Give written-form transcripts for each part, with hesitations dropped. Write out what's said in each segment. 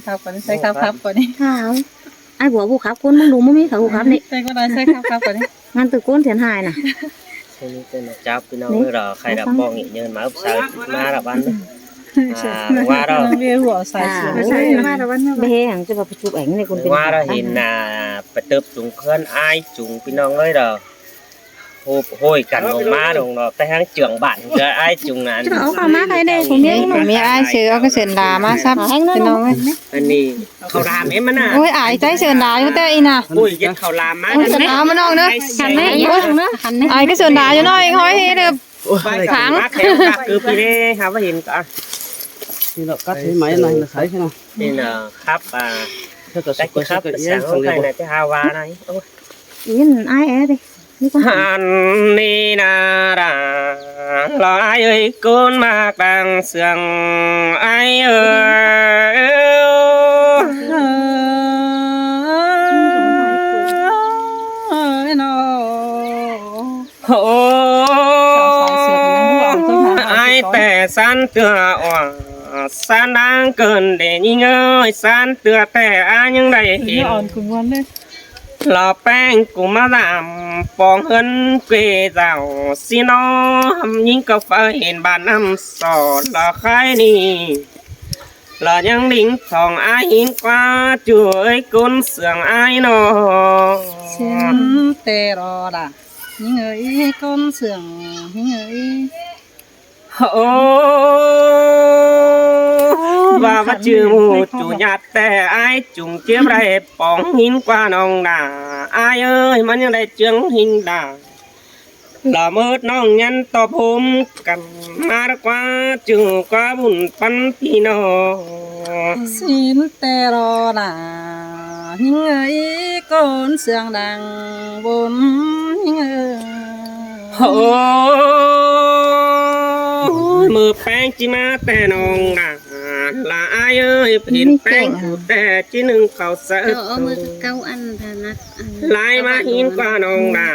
ครับก่อนใส่ครับก่อนนี่ค่ะไอ้บัวผู้ขับคนมึงดูมึงมีเขาผู้ขับนี่ ใส่ก็ได้ใส่ครับก่อนนี่ งานตึกก้นเถียนหายน่ะ thế nên tên là cháu cái nó rồi khai đạp bong nhỉ nhân mà ấp sao má đạp ăn đấy qua đó เวียหัวใส่เสื้อใส่มาตะวัน ไปเฮหังจะมาประชุมแองในคนเป็น qua đó hiện là phải tập trung khơi ai chúng cái nó ấy rồi hồi cảnh của má đồng nó tay hàng trưởng bạn cho ai chúng là เอาข้าวมาใครได้ผมยัง ผมมีอ้ายซื้อเอาก็เสินดามาซับพี่น้องเอ้ย anh đi khâu làm em á โอ้ยอ้ายใจเสินดาอยู่แต่อีน่ะ ui cái khâu làm má โอ้ยเสินดามาน้องเด้อ หันไหนอีกเนาะหันไหน อ้ายก็เสินดาอยู่น้อยห้อยเฮ็ดเด้อ tháng theo cả cứ đi đây hả hiện cả thì là cắt thấy máy này là thấy thế nào nên là khắp à thế cả cách sụp khắp cái sáng sang này này là cái hawa này อีนไอ้แอดินี่ก็ han ni na ra lo ai ơi con mạc đằng sương ai ơi ai tè san tựa san đang cơn để nhìn ơi san tựa tè ai những đây นี่อ่อนคุณวันเลย lò bang của má làm bong hơn quê giàu xin nó những câu phải hiện bàn năm sò lò khai đi lò những lính thòng ai hiến qua chùa ơi côn sườn ai nó เสียงแต่รอด่ะนี่เอ้ยก้นเสื่องนี่เอ้ย ô và bắt chữ mù chủ nhậtแต่ai chúng chiếm đây bóng hiến qua nòng đà ai ơi mà những đây chương hình đà là mớt nòng nhân to hôm cầm mà đã qua chữ qua bùn pan pino สินแต่รอด่ะนี่เอ้ยก้นเสื่องดังบนนี่เอ้ย mưa bang chỉ màแต่นองđà là ai ơi hiện bang củaแต่chỉ nâng khẩu sợ เอามือเก้าอันถนัด lại mà hiến qua nòng đà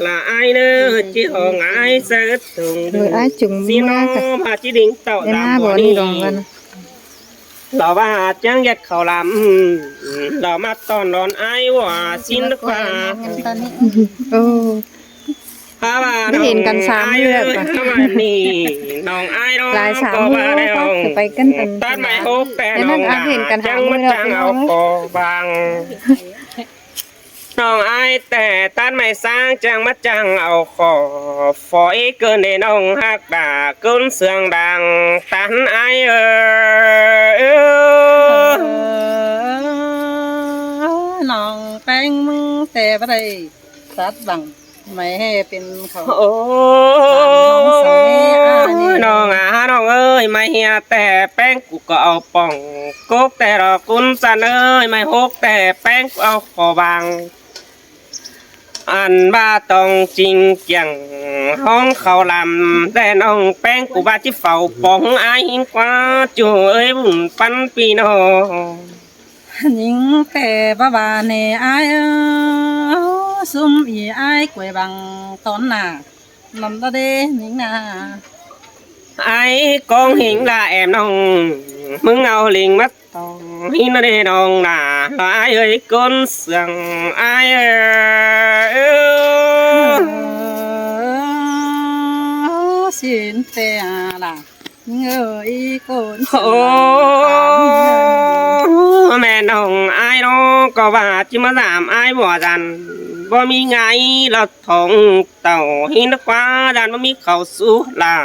là ai nữa chỉ hồng ai sợ thùng โดยอ้ายจุ่ม xin มา nó mà chỉ định tạo ได้มา làm บ่ bỏ นี่ đi ดองกัน เราว่าจังยัดเขาลำเรามาตอนนอนไอ้ว่าสิ้นกว่า ตอนนี้ โอ้ ถ้าว่า ได้เห็นกันสามเลือกว่ะ ถ้าว่านี่น้องไอ้น้อง หลายสาม ก็ว่าได้ เลือก น้อง จะไปกันเป็น ตัดไม้ฮกแต่ เดี๋ยว น้ นั่ อง งอ่ะเห็นกัน จั หาง มัน เลือก จัง พี่น้ เอา อง คอบางน้องไอ้แต่ตัดไม้สร้างจังมัดจังเอาคอฝอยเกินในน้องหักด่าก้นเสียงดังตันไอ้น้องแป้งมึงแต่บ่ได้ตัดบังไม่ให้เป็นเขา โอ้น้องน้องเอ้ยไม่เฮียแต่แป้งกูก็เอาป่องกกแต่รอกุนสันเอ้ยไม่หกแต่แป้งกูเอาขอบางอันบ้าต้องจริงจังห้องเขาลำแต่น้องแป้งกูบ้าที่เฝ้าป่องอายหินกว่าจู่เอ้ยบุญปันปีโน ยิงแต่บ้าบาเนอายซุ่มอีอายกวยบังตอนหน้านำตาเดยิงนา ไอ้กองหิงlà em nongมึงเอาลิงมัดตองหินได้นองน่ะไอ้เอ้ยก้นเสียงไอ้สินแต่ล่ะยิงเอ้ยก้น โอ้แม่น้องไอ้น้องก็ว่าจิมาถามไอ้บ่ดันบ่มีไงเราทองเต่าหินกว่าดันบ่มีเขาสู้ล่ะ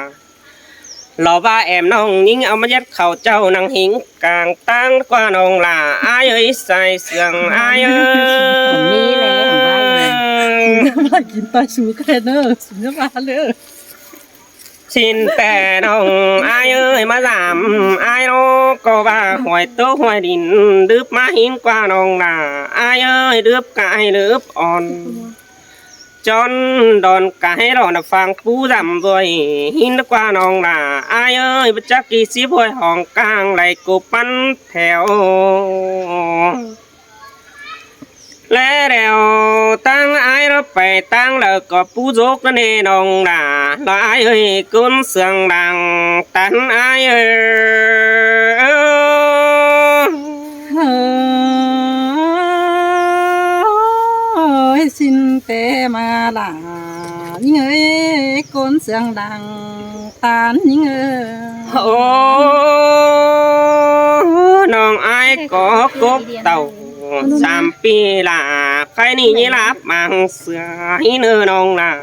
เราว่าแอมน้องยิงเอามายัดเข่าเจ้านังหิงกลางตั้งกว่าน้องล่ะอายเอ้ยใส่เสียงอายเอ้ย กินตาสูแค่เนอสุนทรเลย ชินแต่น้องอายเอ้ยมาถามอายน้องก็ว่าหวยโตหวยดินดืบมาหินกว่าน้องล่ะอายเอ้ยดืบกายดืบอ่อนจนโดนกายเราน่ะฟังผู้ดำด้วยหินกว่าน้องน่ะอายเอ้ยบัจักกี่สิบหวยห้องกลางไหลกูปั้นแถวและแล้วตั้งอายเราไปตั้งแล้วก็ผู้โจกนั่นเองน้องน่ะแล้วอายเอ้ยกุนเสียงดังตันอายเอ้ย là những ơi con sương đằng tàn những ơi ô nong ai có cốp tàu sam pi là cái này như là mang sữa nơ nong là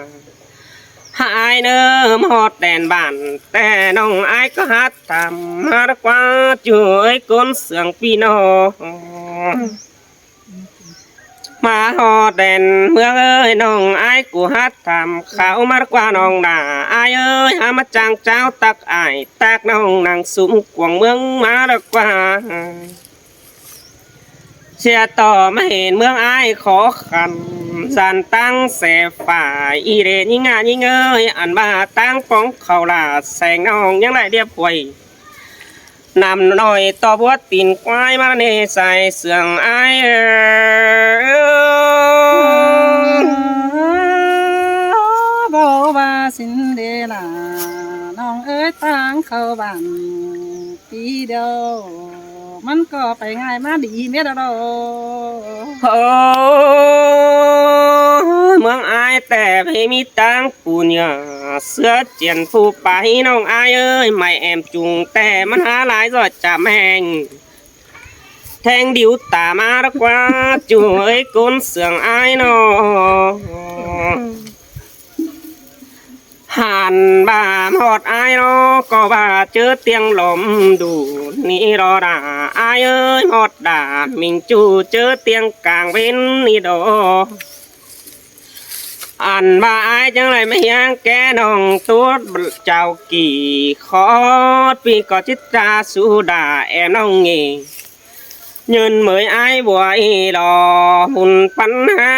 hai nơ hót đèn bànแต่น้องไอ้ก็ฮัดทำมาดกว่าช่วยคนเสียงพี่น้องมาหอดแดนเมืองเอ้ยน้องไอ้กูฮัดทำเขามากว่าน้องด่าไอ้เอ้ยหามาจางเจ้าตักไอ้ตักน้องนางสุมกวางเมืองมาดกว่าเชียต่อมาเห็นเมืองไอ้ขอขันสันตั้งเสฝ่ายอีเรนยิ่งงานยิ่งเอ้ยอันมาตั้งป้องเขาลาแสงน้องยังไรเดียบหวยนำหน่อยต่อบัวตีนควายมาเนใส่เสื่องไอ้บอกว่าสินเดล่ะน้องเอ้ยตั้งเข้าบ้านปีเดียวมันก็ไปง่ายมาดีเม็ดเรา โอ้เมืองไอ้แต่ไม่มีตังปูเนียเสื้อเจียนผู้ไปน้องไอ้เอ้ยไม่แอมจุงแต่มันหาหลายจอดจะแมงแทงดิวตามารักว่าจุ้ยก้นเสื่องไอ้นอหันบ่ามหอดไอ้นอก็บ่าเจอเตียงลมดูนี่รอด่าไอ้เอ้ยหอดด่ามิงจูเจอเตียงกลางเว้นนี่ดออันบ่าไอ้จังไรไม่ยังแกน้องตัวเจ้ากี่ขอปีก็จิตตาสูดาแอมน้องเงยืนเหมยไอ้บัวอีรอหุ่นปันหา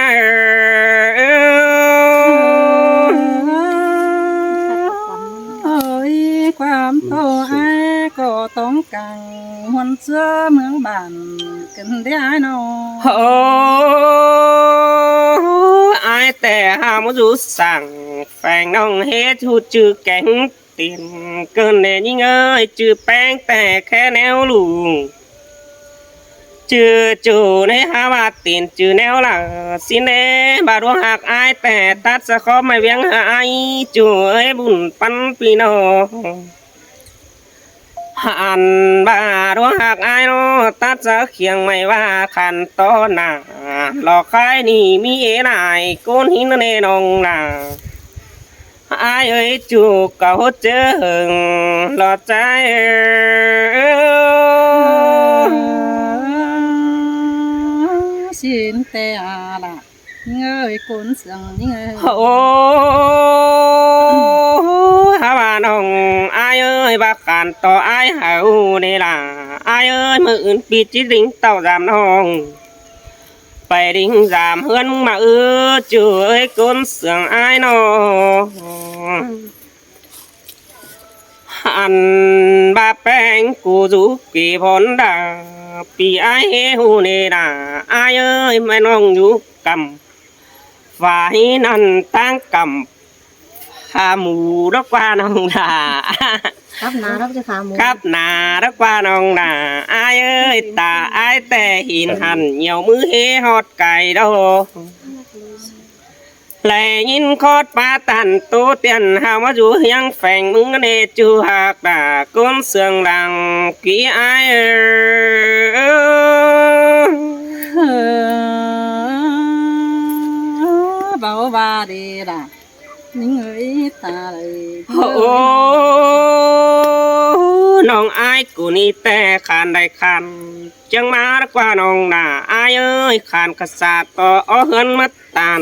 ความโตไอ้ก็ต้องกังหวนเสื้อเมืองบ้านกันได้นอ โอ้ไอ้แต่หามาดูสั่งแฟงน้องเฮ็ดหูจือแกงตินเกินแน่ยิ่งเอ้ยจือแป้งแต่แค่แนวลุงจือจูในหาว่าตินจือแนวหลังสิเน่บาดวงหักไอ้แต่ตัดสะขอไม่เวียงหายจูเอ้ยบุญปันปีน้องหันบาดวงหักไอ้โนตัดจะเคียงไม่ว่าขันต้อหน้าหลอกใครนี่มีเอ๋นายก้นหินเนนองหน้าไอ้เอ้ยจูเก่าเจอหึงหลอดใจสินแต่ละเงยก้นเสียงนี่เงย โอ้ฮาว่าน้องไอ้เอ้ยบาขันต่อไอ้เฮานี่ล่ะไอ้เอ้ยมืออื่นปีจิริงเต่าจามน้องไปดิ้งจามเฮือนมาจื้อเอ้ยก้นเสียงไอ้น้องหันบาแป้งกูจูกี่ผลดาปีไอ้เฮหูนี่ล่ะไอ้เอ้ยไม่น้องอยู่กำฝ่ายนั้นตั้งกำขาหมูรักว่าน้องดา ครับนารับจะขาหมู ครับนารักว่าน้องดาอายเอ้ยตาอายแต่หินหันเหนียวมือเฮฮอดไก่ดอแลยินคอดปลาตันโตเตียนหามาอยู่ยังแฝงมึงเนจูหักดาก้นเสืองดังกี่อายเบาบาดีล่ะนี่เงยตาเลย โอ้น้องอายกูนี่แต่ขานได้ขันจังมารักว่าน้องนาอายเอ้ยขานกษัตริย์ก็อ้อเฮินมัดตาน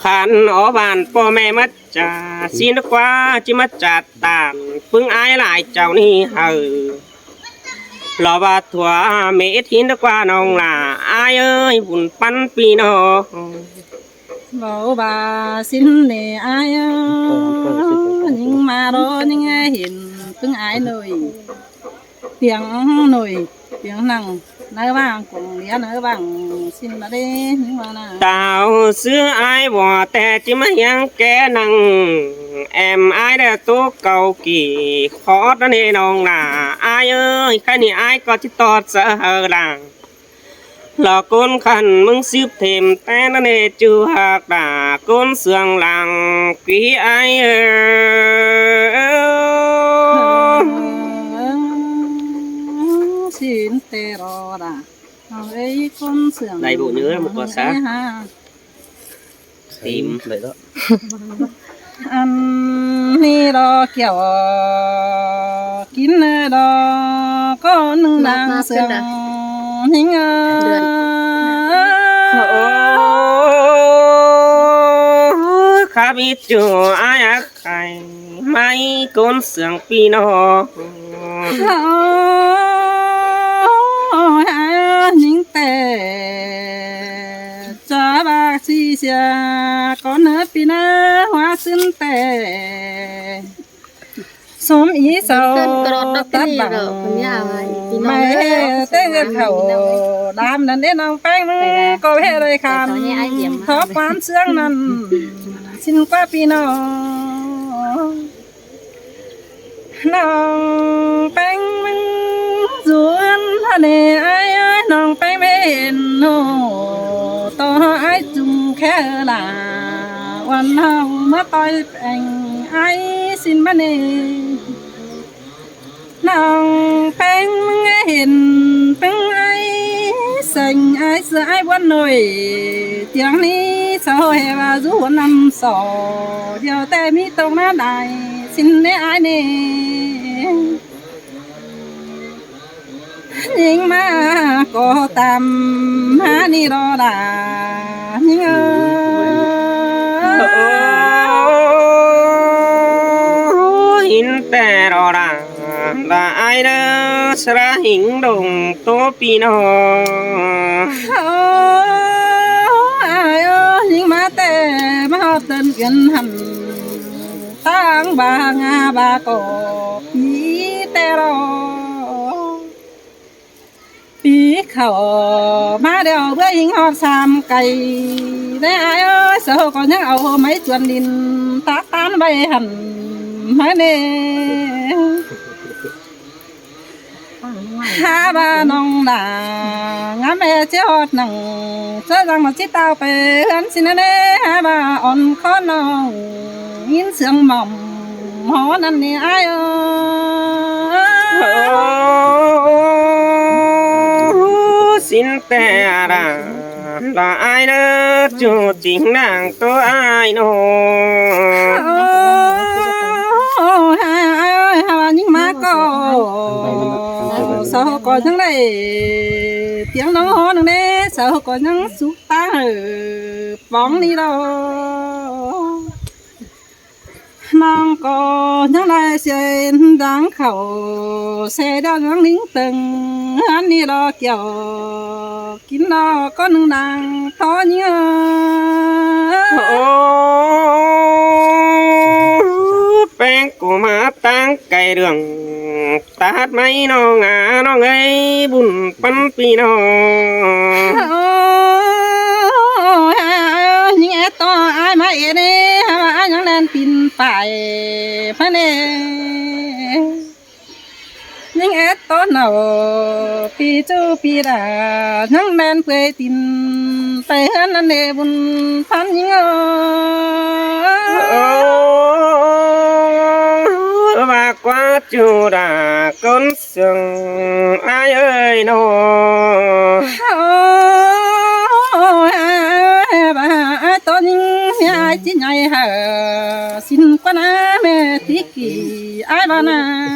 ขันอ้อบานพ่อแม่มัดจ่าสินกว่าจิมัดจัดตานพึ่งอายหลายเจ้านี่เฮอรอบาถัวเมทินกว่าน้องนาอายเอ้ยบุญปันปีน้อง bảo bà xin để ai nhưng mà đó nhưng ai hiện từng ai nổi tiếng năng nơi vàng cũng lía nơi vàng xin bà đi nhưng mà là tao xưa ai bỏ tè chứ mà yang kẻ năng em ai đã tố cầu kỳ khó đó nên ông là ai ơi cái này ai có chứ to sợ hờ là là con khăn mừng xếp thêm té nó nề chưa hạc đà con sương làng quý ai xin tê rò đà ấy con sương đây bộ nhớ một con xã tìm vậy đó ăn ni đo kiểu kín đo có nương nàng sương hình khá biết chưa ai ác hay mấy con sương pino những tệ cho bác sĩ xa con hết pina hoa xin tệ xóm ý sâu tất bằng mày tên khẩu đam lần đến ông phanh có vẻ đời khăn thóp quán xương năn xin qua pino nong phanh ruộng hane ai ai nong phanh bên nô to ai chung khe là quan hồng mất tôi anh ai xin ban nè nong phanh ห็นphanh ai xanh ai sợ ai quan nổi tiếng ní sao hè và rú năm sò điều tê mi tông na đài xin nè ai nè nhưng mà có tam ha ni đo đà nhưng in tè đo đà là ai đó sẽ hình đồng tô pino nhưng mà tè mà tên gần hẳn tang bà nga bà cổ ý tè đo bí khẩu má đeo bữa hình họp xàm cày đấy ai ơi sao có những ẩu mấy chuồn đình tác tán bay hẳn mấy nè ha ba nong là ngắm mẹ chế hot nằng cho rằng mà chỉ tao về hắn xin nè ha ba on khó nong in sương mỏng hó năn nè ai ơi xin tè đà là ai đó chủ chính nàng tôi ai nó nhưng mà có sao có những này tiếng nó ho nữa đấy sao có những súp ta ở bóng đi đâu mang có những này xin đáng khẩu xe đeo những lính từng anh đi đó kiểu kín đó có nương nàng to nhớ bén của má tăng cày đường tát mấy nó ngã nó ngay bùn bắn pi nó những em to ai mà em đi mà ai những đàn pin phải nè những em to nào pi chú pi đã những đàn quê tin phải hơn anh nè bùn bắn những và qua chu đà con sừng ai ơi nó bà tôi những ai chỉ ngày hả xin quan á mẹ tí kỳ ai bà na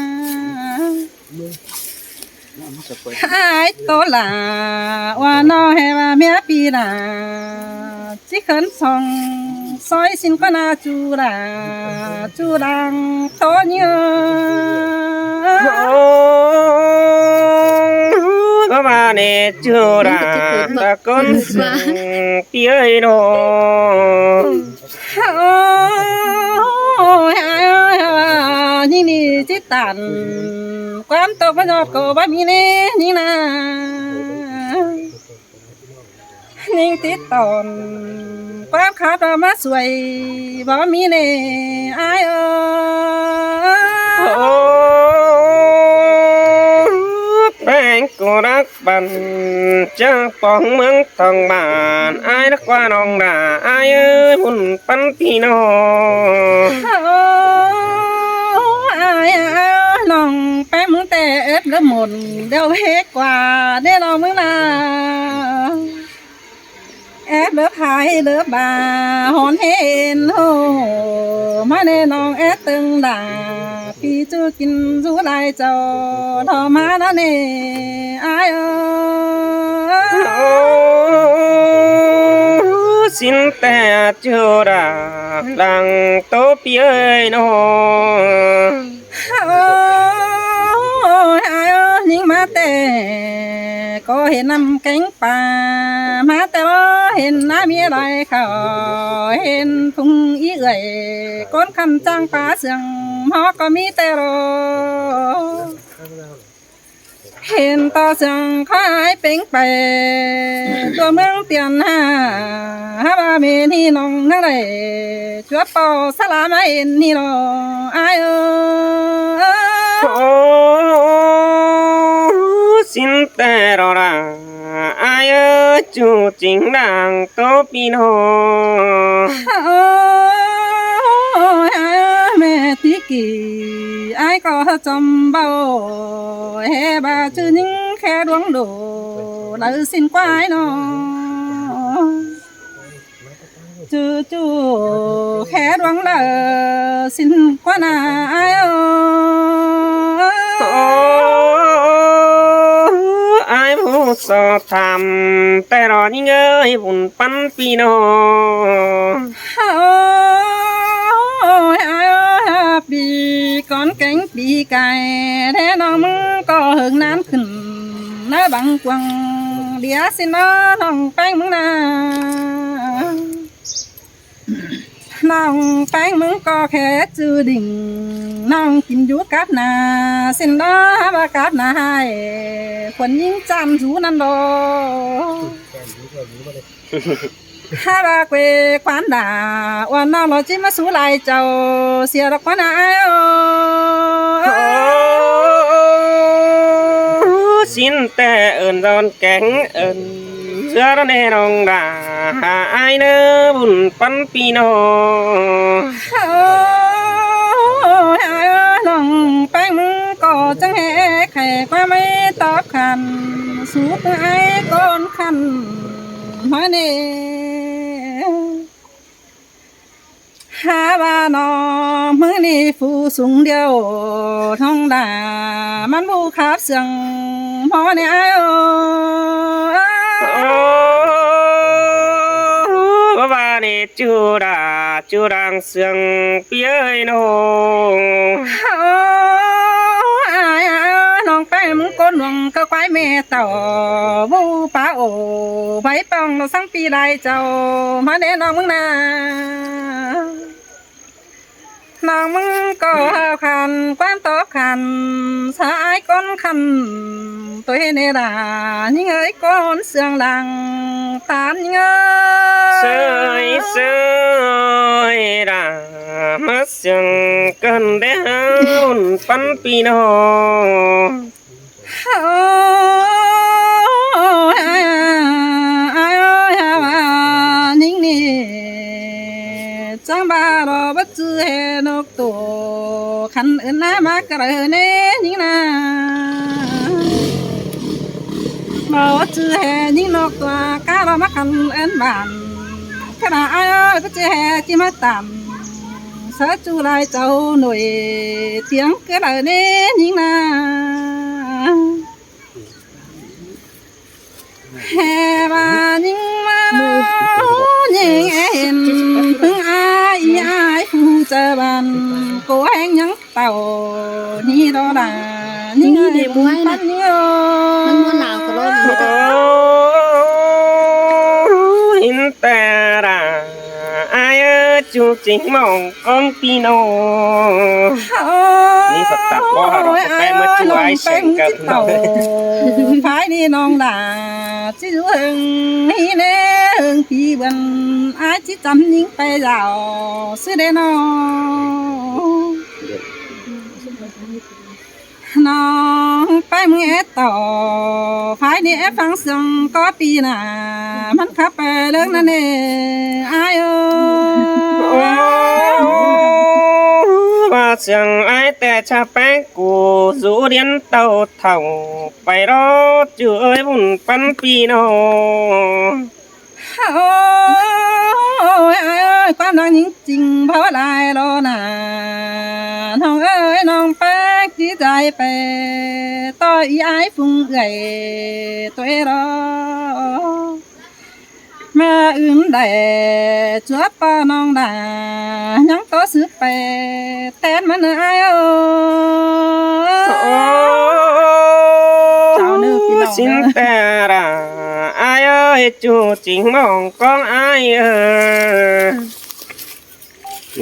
ai tôi là hoa nó hè bà mẹ pi là chỉ khấn xong soi xin quan á chú đang to nhớ có bà nè chưa đã ta con sừng tia đồ nhìn đi chỉ tàn quan tôi bắt giọt cổ bắt mi nè nhìn na nhìn tít tòn quan khát ra mắt xuôi bỏ mi nè ai ơi bén của รักบันจะปองเมืองทองบานอายรักว่าน้องด่าอายเอ้ยบุญปันพี่น้อง น้องไปมึงแต่เอ็ดแล้วหมดเดี๋ยวเฮกกว่าได้น้องมึงนาแอบเลือพายเลือบาหอนเห็นโหมาเน่น้องแอบตึงด่าพี่จูกินจูไรเจ้าทอมาแล้วเน่อายxin ta chưa đã làng tố bia nó ai ơi nhưng mà tè có hiện năm cánh bà mà tè hiện na mía lại khảo hiện phung ý gầy con khăn trang phá sương họ có mi tè rồi hiện to sương khó ai bánh bèตัวเมืองเตียนฮาบาเมนี่น้องนั่งได้จัวเป่าสลามาเอ็นนี่รออายxin ta rồi là ai ơi chủ chính đảng tố pino แม่ติกี้ไอ้ก็จำเบาเฮบาชื่อนิ่งแค่ดวงโดแล้วสิ้นกวายน้องจู่แค่ดวงแล้วสิ้นกว่านาไอ้ai muốn so thamแต่รอยิ่งเอ้ยบุญปันปีโนปีก้อนแกงปีไก่แท้น้องมึงก็หึงน้ำขึ้นน้าบังกวางเดี๋ยวสิน้าน้องแป้งมึงนะน้องแป้งมึงก็แค่จือดิ่งน้องกินอยู่กับนาสินน้าบากับนาให้คนยิ่งจำจูนั่นดอฮาบาเกวควันด่าวันน้องเราจิมาสู้ไล่เจ้าเสียดอกควันอ้ายxin ta ơn giòn cánh ơn giữa đó nè nong đà ai nơ buồnปันปีโนน้องแป้งมึงก็จังแห่ไข่กว่าไม่ตอบคันสูบไอ้ก้อนคันมาเน่ฮาบานอมือนี่ฟูสูงเดียวท้องด่ามันบูขับเสียงพอเนี่ยไอ้bà này chưa đang sương phía nó น้องแป้งมึงก้นหวงก็ควายแม่เต่าบูป้าโอไผ่ปองเราสั่งปีใดเจ้ามาเด้น้องมึงนาน้องมึงก็หาคันกว้านตอคันสายก้นคันตัวเฮเนดายิ่งเอ้ยก้นเสียงดังตานยิ่งเอ้ย sơi đã mất sương cần để hônปันปีโนนิ่งนี่จังบาดอบัดจือเฮนกตัวขันอื่นน้ามากระเนนิ่งนาบ่จือเฮนิ่งนกตัวกาเรามาขันเอ็นบานขณะอ้ายก็จือเฮจิมาต่ำสะจูไรเจ้าหน่วยเตียงกระเนนิ่งนาเฮบานิ่งมานิ่งเอ็นพึ่งอายผู้เจอบันกูแห้งยังเต่านี่ดอดานิ่งเดียบวยนะมันม้วนหนาวก็ร้อนไม่ได้ in ta ra ai ơi chú chính mong con pinoนี่สัตว์ตัดบ่หรอกไปมาช่วยเช่นกันเนาะ phái đi non đà chỉ hưng hi nè hưng thì bần ai chỉ chăm những tay giàu xứ đây nó น้องไปเมื่อต่อภายในฟังเสียงก็ปีหน้ามันขับไปเรื่องนั่นเองอายเอ้ โอ้ ย ว่าเสียงไอ้แต่ชาแป้งกูสูเรียนเต่าเท่าไปรอเจอบุญปันปีโน โอ้ยอายเอ้ยความดังจริงๆเพราะลายรอหนาน้องเอ้ยน้องแป๊กจีใจไปต่ออีอายฟุ้งเอื่อยตัวเอรอแม่อื่นได้จัวป้าน้องดายังต่อซื้อไปแทนมันอายเอ้ โอ้ เจ้าเนื้อพี่น้อง สินแต่ระอายเอ้ยจูจริงมองกองอายเอ้ย